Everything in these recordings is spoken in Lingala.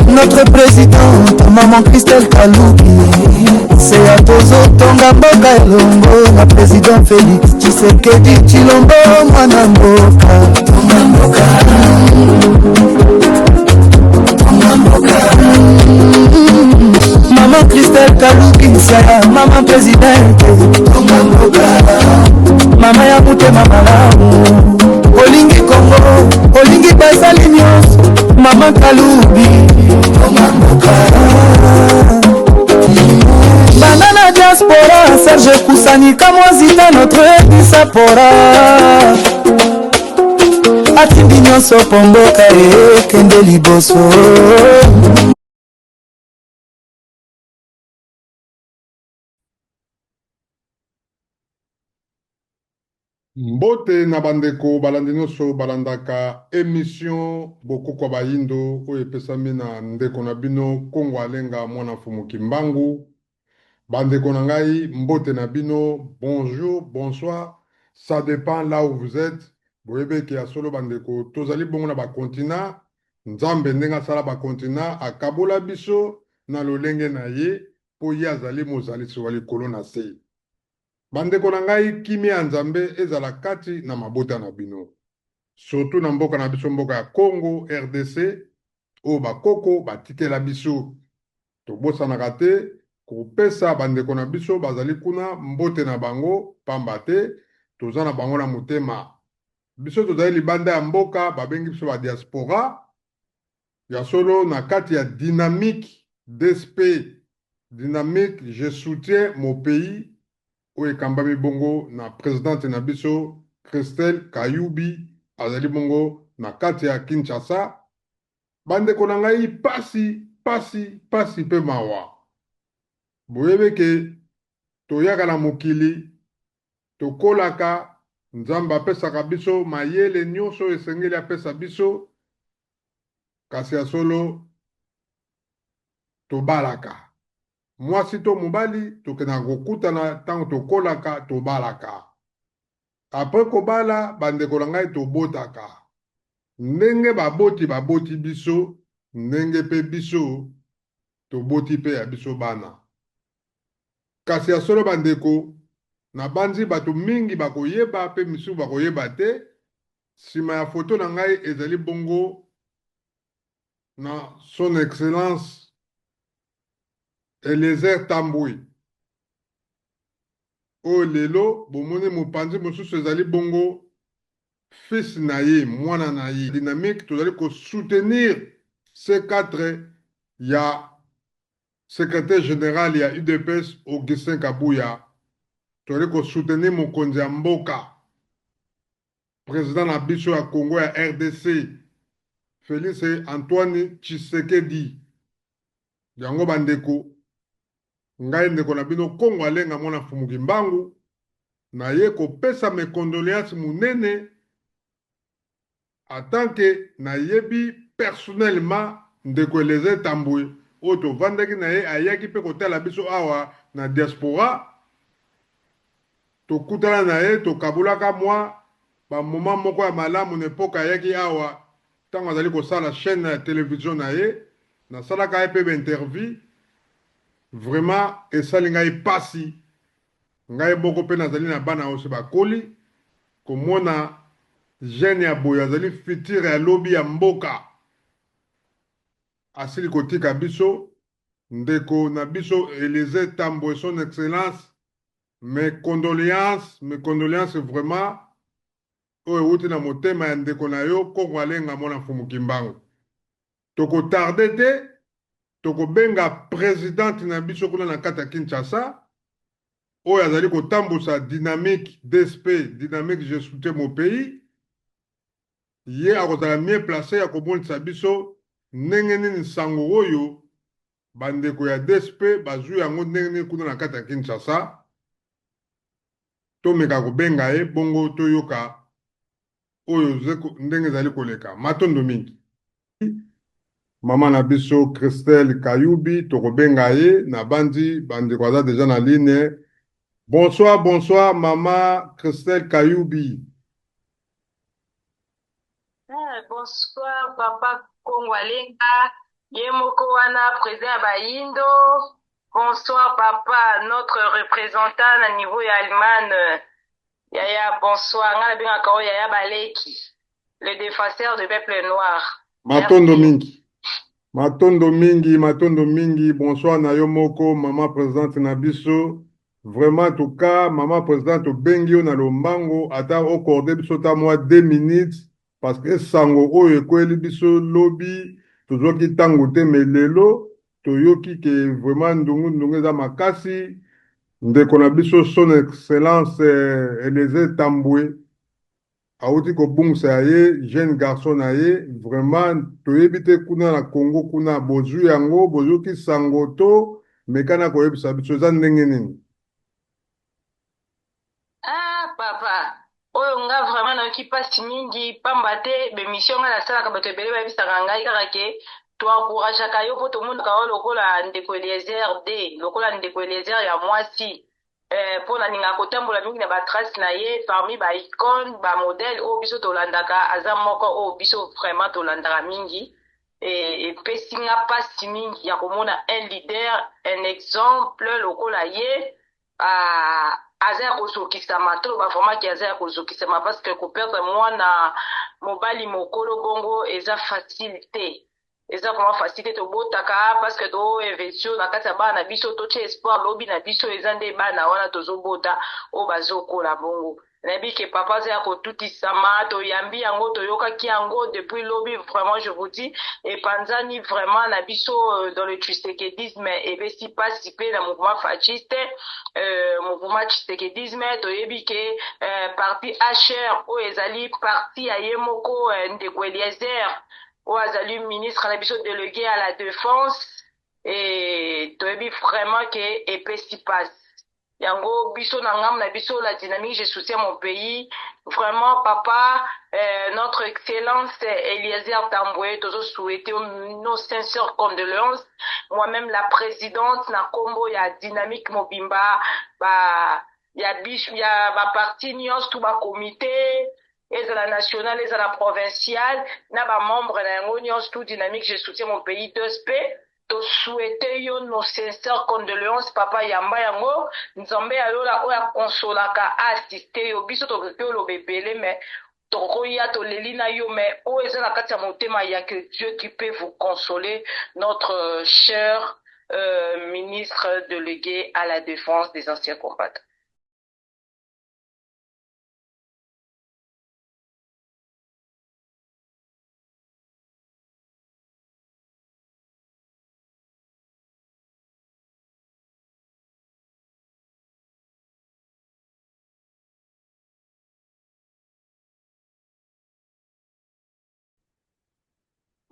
Notre présidente, maman Christelle Kalouki, c'est à Tozo Tonga Mboka Elongo, la président Félix Tshisekedi Tshilombo, mwana mboka Tonga Mboka, Tonga Mboka. Maman Christelle Kalouki, c'est maman présidente Tonga Mboka, maman ya mutema malamu, olingi Kongo, olingi basali nyonso, maman Kaloubi. Banana diaspora, Serge Kusani, Kamwazita, notre disapora. Atindi nyonso pomboka kende liboso. Mbote na bandeko balandi nyonso balandaka émission Bokoko Bayindo oyo epesami na ndeko na bino Kongo Alenga mwana fumuki mbangu. Bandeko na ngai mbote na bino, bonjour, bonsoir, ça dépend là où vous êtes. Boyebe ki asolo bandeko tozali bongo na bakontina, nzambe ndenga sala bakontina akabola biso na lolenge na ye po ye azali mozalisi wa likolo na se. Bandeko na ngai kimia ya nzambe ezala kati na mabota na bino. Surtout na mboka na biso mboka ya Congo, RDC, o bakoko batikela biso. Tobosanaka te kopesa bandeko na biso bazali kuna mbote na bango pamba te toza na bango na motema. Biso tozali libanda ya mboka babengi biso ba diaspora. Ya solo na kati ya dynamique d'esprit. Dynamique, je soutiens mon pays. Oye kambami bongo na présidente na biso Christelle Kayubi azali bongo na kati ya Kinshasa. Bandeko na ngai pasi pe mawa. Boyebe ke toyaka na mokili tokolaka nzamba apesaka biso mayele nyonso esengeli apesa biso kasi ya solo tobalaka. Mwasi to mobali tokena kokutana tango tokolaka tobalaka. Apres kobala bandeko na ngai tobotaka. Ndenge baboti biso, ndenge pe biso toboti pe ya biso bana. Kasi ya solo bandeko na banzi bato mingi bakoyeba pe misu bakoyeba te. Sima ya foto na ngai ezali bongo na son excellence Eliezer Tambwe. O lelo bomone mopanzi mosusu ezali bongo fils na ye, mwana na ye. Dynamique tozali ko soutenir ces quatre ya secrétaire général ya UDPS Augustin Kabuya. Tozali ko soutenir mokonzi ya mboka président na biso ya Congo ya RDC Félix Antoine Tshisekedi. Yango bandeko ngai ndeko na bino Kongo Alenga mwana fumuki mbangu na ye kopesa mes condoléances munene en tant que na yebi personnellement ndeko Eliezer Tambwe oto vandaki na ye ayaki pe kotala biso awa na diaspora tokutana na ye tokabulaka mwa ba moment moko ya malamu na epoka ayaki awa tango azali kosala chaîne ya télévision na ye nasalaka ye pe interview. Vraiment, esali ngai pasi. Ngai boko pe nazali na bana ose bakoli. Komona jeune ya boya azali futur ya lobby ya mboka. Asili kotika biso. Ndeko na biso Eliezer Tambwe son excellence. Mes condoléances vraiment. Oyo wuti na motema ya ndeko na yo Kongo Alenga mwana fumuki mbangu. Toko tarde te. Toko benga présidente na biso kuna na kata Kinshasa oyo azali kotambusa dynamique d'esprit, dynamique je soutiens mon pays. Ye akozala mieux placé ya komonisa biso ndenge nini sango oyo bandeko ya DSP bazwi yango ndenge nini kuna na kata Kinshasa. Tomeka kobenga ye bongo toyoka oyo ndenge ezali koleka matondo mingi. Maman na biso Christelle Kayubi tokobenga ye na bandi bandeko aza déjà na ligne. Bonsoir maman Christelle Kayubi. Bonsoir, papa Kongwalenga, Yemoko wana, président ya Bayindo. Bonsoir, papa, notre représentant na niveau ya Allemagne. Yaya, bonsoir. Nga bengaka oyo Yaya Baleki, le défenseur du peuple noir. Matondo Merci. mingi. Matondo mingi. Bonsoir na yo moko, maman présidente na biso. Vraiment, en tout cas, maman présidente bengi yo na lombango, ata okorde biso ta moi 2 minutes, parce que sango oyo ekweli biso lobi, tozoki tango te melelo, toyoki ke vraiment ndungu eza makasi, ndeko na biso son excellence Eliezer Tambwe, auti kobungisa ye jeune garçon na ye vraiment toyebi te kuna na Congo kuna bozwi yango bozoki sango to mekana koyebisa biso eza ndenge nini. Papa, oyo nga vraiment nayoki mpasi mingi pamba te bemission nga nasalaka bato ebele bayebisaka ngai kaka ke toencourageaka yo mpo tomonaka yo lokola ndeko Eliezer de lokola ndeko Eliezer ya mwasi mpo nalingaka kotambola mingi na batrace na ye parmi baicone bamodele oyo biso tolandaka aza moko oyo biso vraiment tolandaka mingi epesi nga mpasi mingi ya komona un leader un exemple lokola ye aza ya kozokisama toloba vraiment ke aza ya kozokisama parce que koperdre mwana mobali mokolo bongo eza facile te eza vraiment facile te tobotaka parce que toinvestio na kati ya bana na biso totia espoir lobi na biso eza nde bana wana tozobota oyo bazokola bongo nayebi ke papa aza ya kotutisama toyambi yango toyokaki yango depuis lobi vraiment je vous dis epanzani vraiment na biso dans le tshisekedisme ebesi pasi mpe na mouvement fasciste mouvement tshisekedisme toyebi ke parti hr oyo ezali parti ya ye moko ndeko Eliezer oyo azali ministre na biso délégué à la défense toyebi vraiment ke epesi pasi yango biso na ngambo na biso la dynamique je soutiens mon pays vraiment papa notre excellence Eliezer Tambwe tozo souhaiter nos sincères condoléances moi-même la présidente na kombo ya dynamique mobimba ya baparti nyonso to bakomité ezala national ezala provincial na bamembre na yango nyonso tout dynamique je soutiens mon pays 2sp tosouhaite yo nos sincères condoléances papa yamba yango nzambe alola oyo akonsolaka assiste yo biso tokoki oloba ebele mais tokoya toleli na yo mais oyo eza na kati ya motema ya que Dieu qui peut vous consoler notre cher ministre délégué à la défense des anciens combattants.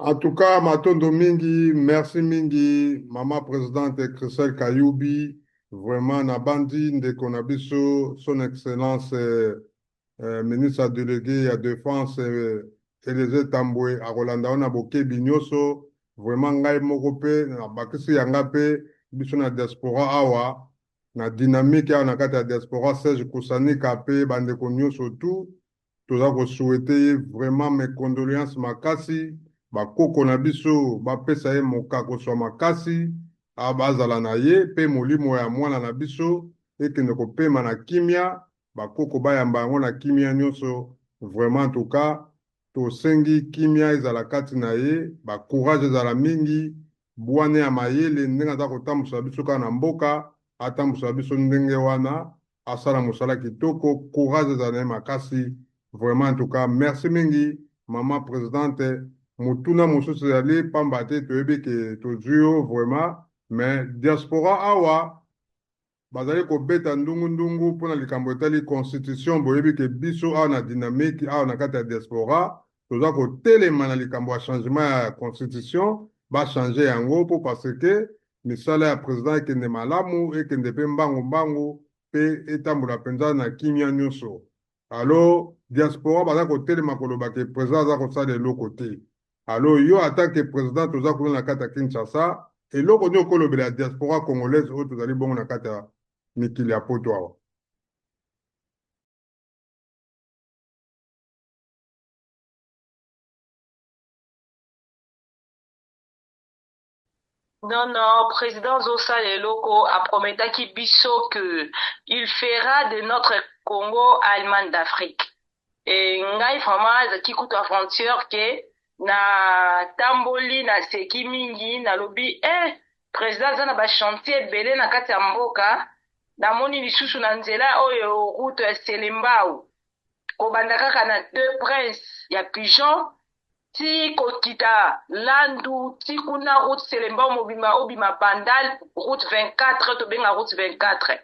En tout cas, matondo mingi, merci mingi, maman présidente Christelle Kayubi, vraiment nabandi ndeko na biso, son excellence ministre délégué à défense Eliezer Tambwe akolanda ona bokebi nyonso vraiment ngai moko pe na bakisi yanga pe biso na diaspora awa na dynamique awa na kati ya diaspora Serge Kusanika pe bandeko nyonso tu toza kosouhaite vraiment mes condoléances makasi bakoko na biso bapesa ye mokako swa makasi bazala na ye pe molimo ya mwana na biso ekende kopema na kimia bakoko bayamba yango na kimia nyonso vraiment en tout cas tosengi kimia ezala kati na ye bacourage ezala mingi bwane ya mayele ndenge aza kotambusa biso kaka na mboka atambusa biso ndenge wana asala mosala kitoko courage ezala na ye makasi vraiment en tout cas merci mingi maman présidente mutuna mosusu ezali pamba te toyebi ke tozwi yo vraiment mais diaspora awa bazali kobeta ndungu mpona likambo etali constitution boyebi ke biso awa na dynamique awa na kati ya diaspora toza kotelema na likambo ya changement ya constitution bachange yango mpo parce ke misala ya président ekende malamu ekende mpe mbangu mpe etambola mpenza na kimia nyonso alo diaspora baza kotelema koloba ke président aza kosala eloko te alo yo atake président toza kuna na kati ya Kinshasa eloko nini okolobela ya diaspora congolaise oyo tozali bongo na kati ya mikili ya poto awa. Non, non, président Zosa Leloko a promis qui biso que il fera de notre Congo Allemagne d'Afrique. Et ngai vraiment zaki kutu aventure ke na tamboli na seki mingi na lobi président za na ba chantier belé na kati ya mboka na moni lisusu na nzela oyo route ya Selembao kobanda kaka na deux princes ya pigeon ti kokita landu ti kuna route Selembao mobima obima bandal route 24 tobenga route 24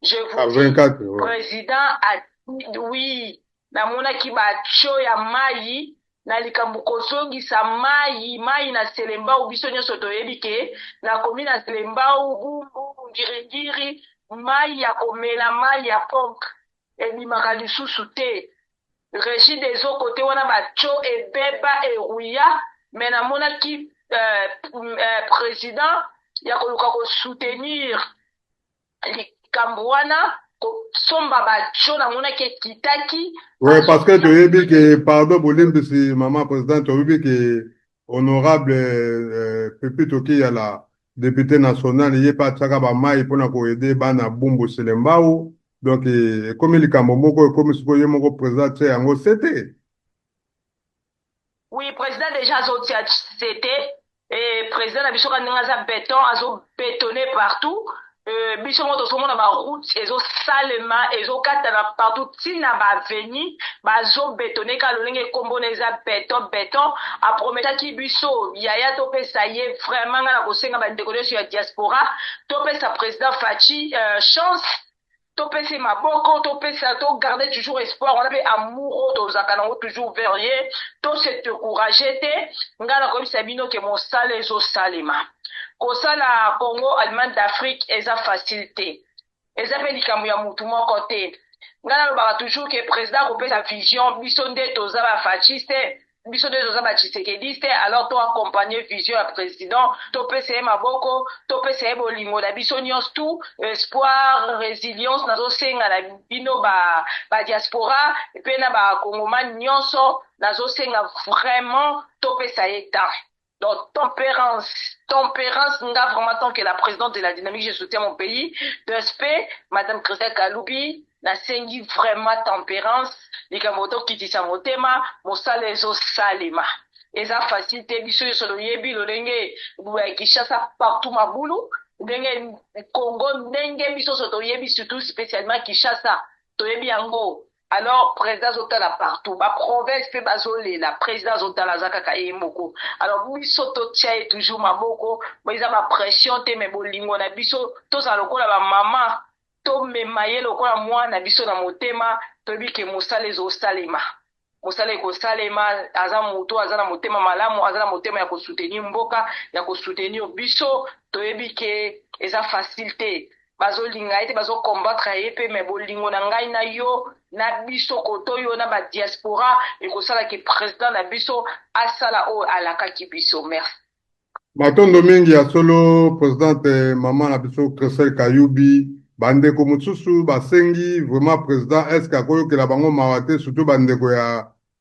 je À vous dis 24, ouais. président a oui namonaki batio ya mai na likambo kozongisa mai na Selembao biso nyonso toyebi ke nakomi na Selembao bumbu ngiringiri mai ya komela mai ya pompe ebimaka lisusu te régie des eaux côté wana batio ebeba eruya me namonaki président ya koluka kosoutenir likambo wana somba batio namonaki ekitaki Ouais, parce que tu as dit que, pardon, Bolim, si maman présidente, tu as dit que honorable Pepe Toki, a la députée nationale, il n'y a pas de sagaba maï pour nous aider, bana bumbo selembao. Donc, comme il y a comme si vous avez président, c'est un c'était. oui président déjà azotia c'était et président na biso kandenge aza béton azobétonné partout biso mo tozomona baroute ezosalema ezokatana partout ntina baaveni bazobétonné ka lolenge ekombona eza béton aprometaki biso yaya topesa ye vraiment nga na kosenga bandeko nyonso ya diaspora topesa président Faci chance topesa maboko topesa togarde toujours espoir wana mpe amour oyo tozalaka nango toujours vers ye tose décourage te ngai nakoyebisa bino ke mosala ezosalema kosala Congo Allemagne d'Afrique eza facile te eza mpe likambo ya mutu moko te ngai nalobaka toujours ke président akopesa vision biso nde toza bafasciste biso nde toza batshisekediste alors to accompagner vision ya président topesa ye maboko topesa ye bolingo na biso nyonso tu espoir résilience nazosenga na bino badiaspora mpe na bakongomani nyonso nazosenga vraiment topesa ye temps. Donc, tempérance, nga vraiment tant que la présidente de la dynamique, je soutiens mon pays. De respect, Madame Christelle Kaloubi, na sengi vraiment tempérance, likamoto kitisa motema, mosala ezo salema. Eza facilité, biso yosolo yebi, lolenge, Kishasa partout mabulu, ndenge Congo, ndenge biso soto yebi, surtout spécialement Kishasa, toyebi yango. Alors, président Zotala partout, ba province pe bazole, la président Zotala zakaka yemoko. Alors, biso to tia toujours maboko, boiza ba pression te me bolingo na biso, to za lokola ba mama, to me maye lokola mwana biso na motema, to bike mosale zo salema. Mosale ko salema, aza moto, aza na motema malamu, aza na motema ya ko soutenir mboka, ya ko soutenir biso, to ebike eza facilité. Bazolinga ete bazokombattre ye mpe me bolingo na ngai na yo na biso koto yo na badiaspora ekosalaki président na biso asala oyo alakaki biso. Merci. Matondo mingi ya solo présidente mama na biso Christelle Kayubi bandeko mosusu basengi vraiment président est-ce akoyokela bango mawa te surtout bandeko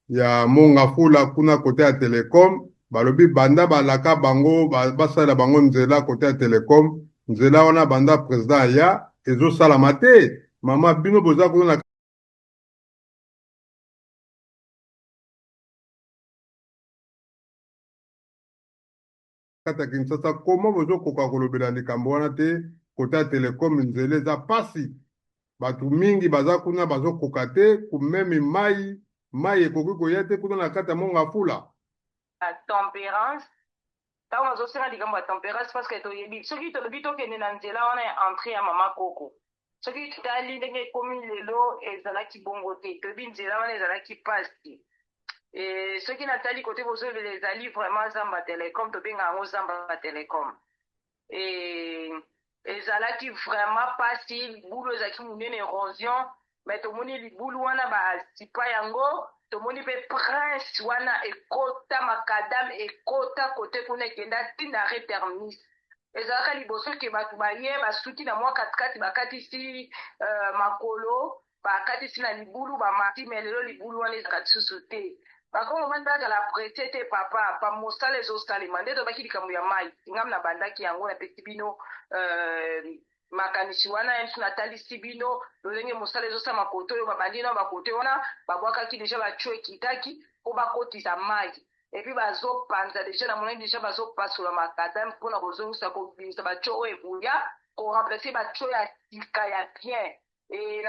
ya monga fula kuna kote ya Telecom balobi banda balaka bango basalela bango nzela kote ya Telecom nzela wana banda président aya ezosalama te mama bino boza kuna na kata Kinshasa koma bozokoka kolobela likambo wana te kote ya Telecom nzela eza pasi batu mingi baza kuna bazokoka te kumemi mai ekoki koya te kuna na kati ya monga fula Tempérance ntango nazosenga likambo ya tempérance parce que toyebi soki tolobi tokende na nzela wana ya entrée ya mama koko soki totali ndenge ekomi lelo ezalaki bongo te toyebi nzela wana ezalaki pasi soki natali kote bozobela ezali vraiment zamba Telecom tobenga yango zamba Telecom ezalaki vraiment pasi libulu ezalaki monene érosion mais tomoni libulu wana basipa yango tomoni mpe prince wana ekota makadame ekota kote kuna ekenda ntina retermis ezalaka liboso ke bato baye basuki na mwa katikati bakatisi makolo bakatisi na libulu bamati me lelo libulu wana ezalaka lisusu te Bako manda la presse te papa pa mosala ezosalema nde tobaki likambo ya mai ngam na bandaki yango na pesi bino makanisi wana yesu natalisi bino lolenge mosala ezosala makoto oyo babandi na bakoto wana babwakaki deja batio ekitaki mpo bakotisa mai epuis bazopanza deja na monani deja bazopasola makata mpona kozongisa kobimisa batio oyo ebuya koremplace batio ya sika ya bien. Et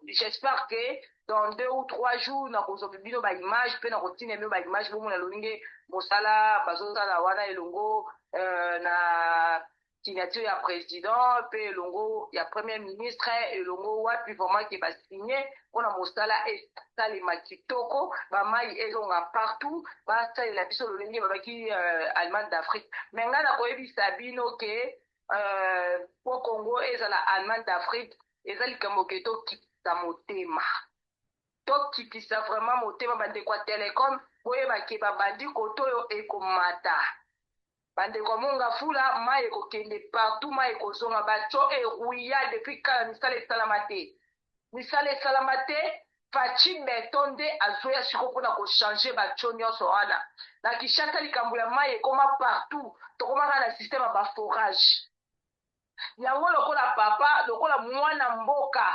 j'espère que dans 2 ou 3 jours, na kozobi bino ba image pe na kotine bino ba image bomo na lolinge mosala bazosala wana elongo na signature ya président pe elongo ya premier ministre elongo wapi vraiment ke basigné mpona mosala esalema kitoko bamai ezonga partout basalela biso lolinge babaki Allemagne d'Afrique. Mais nga na koyebisa bino ke po Congo ezala Allemagne d'Afrique eza likambo ke tokitisa motema tokitisa vraiment motema bandeko ya telecom boyebake babandi koto oyo ekomata bandeko monga fula mai ekokende partout mai ekozonga batio eruya depuis kala misala esalama te misala esalama te faci beton nde azoya siko mpona kochange batio nyonso wana na kishaka likambo ya mai ekoma partout tokomaka na systeme ya baforage yango lokola papa lokola mwana mboka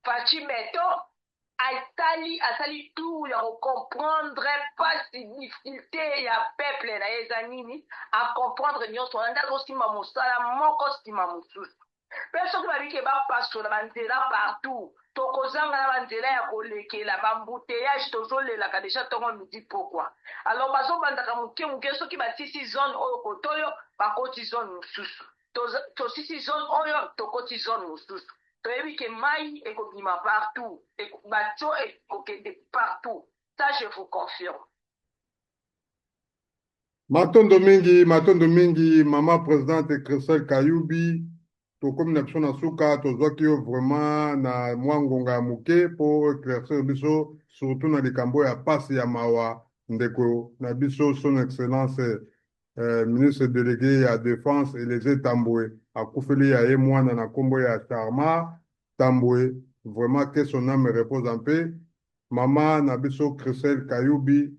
faci beto asali tout ya kocomprendre pas difficulté ya peuple na ye eza nini acomprendre nyonso wana nde azosimba mosala moko nsima mosusu mpe soki babiki bapasola banzela partout tokozanga na banzela ya kolekela bambuteyage tozolelaka deja ntongo midi pokwa alors bazobandaka moke moke soki batisi zone oyo kotoyo bakoti zone mosusu tosisi zone oyo tokoti zone mosusu toyebi ke mai ekobima partout batio ekokende partout ça je vous confirme. Matondo mingi mama présidente Christelle Kayubi tokomi na biso na suka tozwaki yo vraiment na mwa ngonga ya moke po éclaircir biso surtout na likambo ya pasi ya mawa ndeko na biso son excellence ministre délégué à défense et les Tamboué akufeli ya ye mwana na kombo ya Charma Tamboué vraiment que son âme repose en paix mama na biso Christelle Kayubi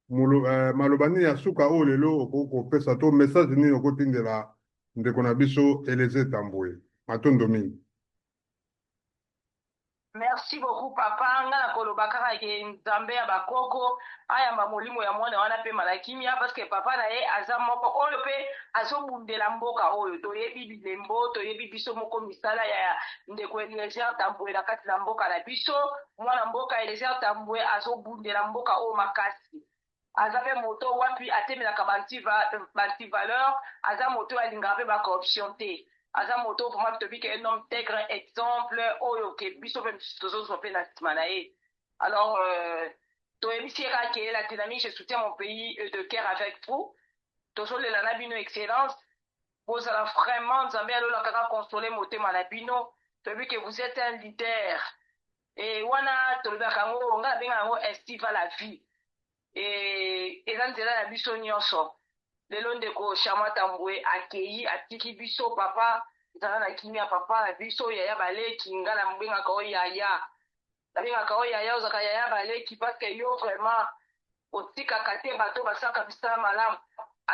malobani ya suka oyo lelo okopesa to message nini okotindela ndeko na biso Eleze Tamboué matondo mingi. Merci beaucoup papa nga na koloba kaka ke nzambe ya bakoko ayamba molimo ya mwana wana pe malakimia parce que papa na ye aza moko oyo pe azobundela mboka oyo toyebi bilembo toyebi biso moko misala ya ndeko Eliezer Tamboué na kati na mboka na biso mwana mboka Eliezer Tamboué azobundela mboka oyo makasi aza pe moto wapi atemelaka banti valeur aza moto alingaka pe bacorruption te aza moto vraiment tobi ke un homme intègre exemple oyo ke biso pe tozozwa pe na nsima na ye alors toyebisi ye kaka ke la dynamique je soutiens mon pays de cœur avec vous tozolela na bino excellence bozala vraiment nzambe alola kaka console motema na bino toyebi ke vous êtes un leader e wana tolobaka yango nga nabenga yango instiva la vie e eza nzela na biso nyonso lelo ndeko Charma Tamboué akei atiki biso papa ezala na kimia papa na biso yaya baleki nga na mbengaka oyo yaya nabengaka oyo yaya ozaka yaya baleki parce que yo vraiment otikaka te bato basalaka bisala malamu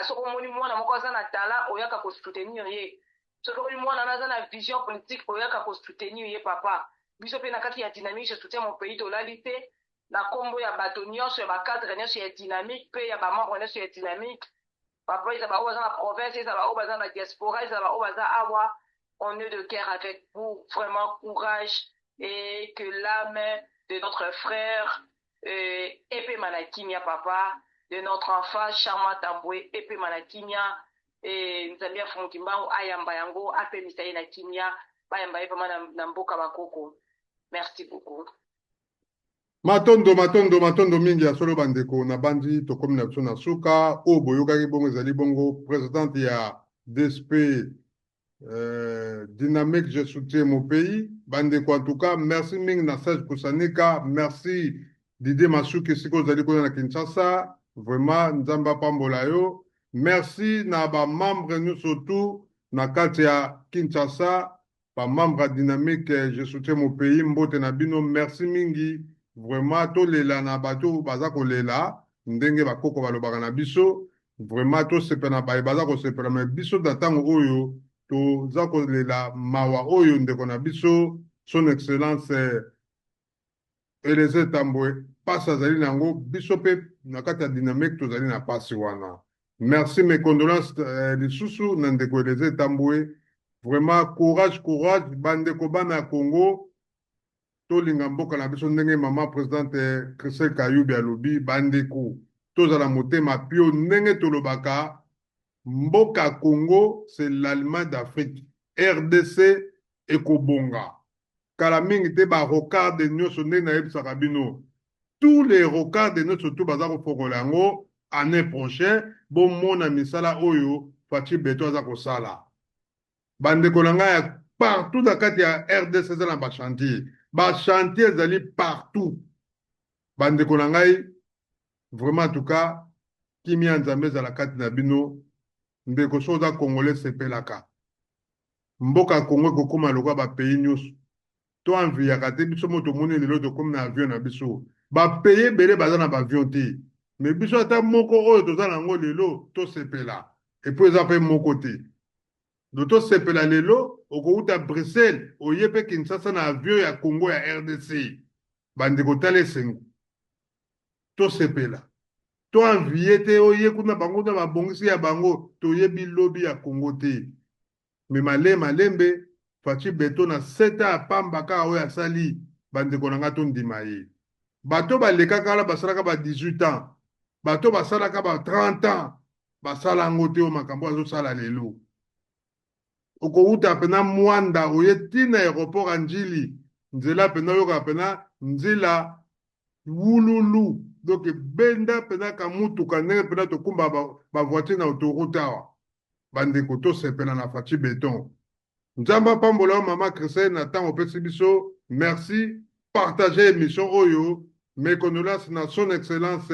soki omoni mwana moko aza na tala oyaka kosoutenir ye soki omoni mwana wana aza na vision politique oyaka kosoutenir ye papa biso mpe na kati ya dynamique je soutiens mon pays tolali te na kombo ya bato nyonso ya bacadre nyonso ya dynamique mpe ya bamembre nyonso ya dynamique papa ezala baoyo baza na province ezala baoyo baza na diaspora ezala baoyo baza awa on est de cœur avec vous vraiment courage et que l'âme de notre frère Epé Manakimia papa de notre enfant Charma Tamboué Epé Manakimia et nzambe afunguki mbangu ayamba yango apemisa ye na kimia bayamba ye vraiment na mboka bakoko. Merci beaucoup. Matondo mingi ya solo bandeko na bandi tokomi na biso na suka o boyokaki bongo ezali bongo présidente ya DSP dynamique je soutiens mon pays bandeko en tout cas merci mingi na Serge Kusanika merci Didier Masuki siko ozali kuna na Kinshasa vraiment nzamba pambola yo merci na ba membre nous surtout na kati ya Kinshasa ba membre dynamique je soutiens mon pays mbote na bino merci mingi vraiment tolela na bato baza kolela ndenge bakoko balobaka na biso vraiment tosepela na baye baza kosepela me biso na ntango oyo toza kolela mawa oyo ndeko na biso son excellence Eleze Tambwe pasi azali nango biso mpe na kati ya dynamique tozali na pasi wana. Merci, mes condolences lisusu na ndeko Eleze Tambwe. Vraiment courage bandeko bana Congo tolinga mboka na biso ndenge mama présidente Christelle Kayubi alobi bandeko tozala motema pio ndenge tolobaka mboka Congo c'est l'Allemagne d'Afrique. RDC ekobonga. Kala mingi te ba rocard de nyonso ndenge na yebisaka bino. Tous les rocards de nyonso to baza kofongola yango année prochaine bomona misala oyo Fachi Beto aza kosala. Bandeko na ngai partout na kati ya RDC za na ba chantier. Ba chantier ezali partout. Bandeko na ngai vraiment en tout cas kimia nzambe ezala kati na bino ndeko soza congolais sepelaka. Mboka Congo kokoma lokwa ba pays nyonso. To enviyaka te biso moto moni lelo tokomi na avion na biso. Ba pays bele baza na ba avion te. Mais biso ata moko oyo toza nango lelo to sepela. Et puis eza pe moko te. Doto sepela lelo okouta Bruxelles oyepe Kinshasa na avion ya Congo ya RDC. Bandeko tale sengo. To sepela. To enviye te oye kuna bango na mabongisi ya bango toyebi lobi ya Congo te. Mais malembe Fachi Beto na 7 ans pamba ka oyo asali bandeko nanga to ndima ye. Bato baleka kala basalaka ba 18 ans. Bato basalaka ba 30 ans. Basala ngote o makambo azo sala lelo. Okouta pena mwanda oye tina aéroport Anjili. Nzela pena yoka pena nzela wululu. Donc benda pena kamutu kanenge pena tokumba ba voiture na autoroute awa. Bandeko to sepela na Fachi Beton. Nzamba pambola mama Christelle na tango pesi biso. Merci. Partagez émission Oyo. Mes condoléances na son excellence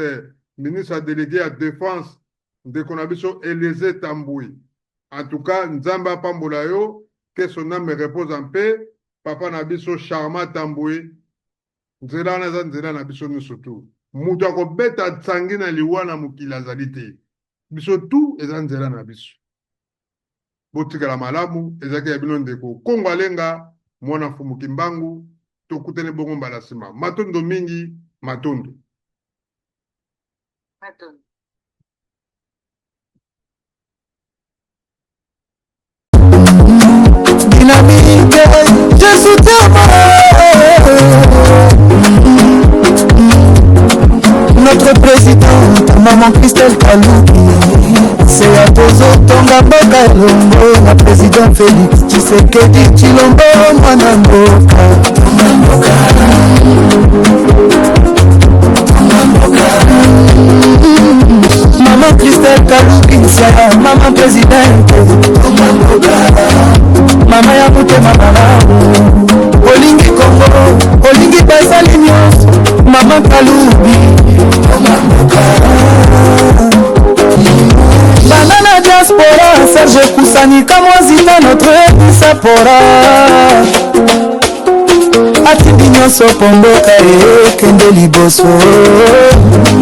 ministre délégué à défense de Konabiso Eleze Tambwe. En tout cas, Nzamba pambola yo, que son âme repose en paix. Papa Nabiso Charma Tambwe. Nzela Nabiso Nusutu. Mutu akobeta tsangi na liwana mukila zalite. Biso tout eza Nzela Nabiso. Botika la malamu, ezaki ya bino ndeko. Kongo alenga, mwana fumu kimbangu, tokutene bongo mbalasima. Matondo mingi, matondo. Matondo. Dynamique, je soutiens notre présidente, maman Christelle Kalouki. C'est à Bozo Tonga Boka Lombo, la président Félix Tshisekedi Chilombo, Mwana Mboka. Maman Christelle Kalouki, c'est maman présidente. Maman ya motema malamu, olingi Congo, olingi basali nyonso. Maman Kaloubi, banana diaspora, Serge Kusani, Kamwazina, notre Sapora. Atindi nyonso pomboka kende liboso.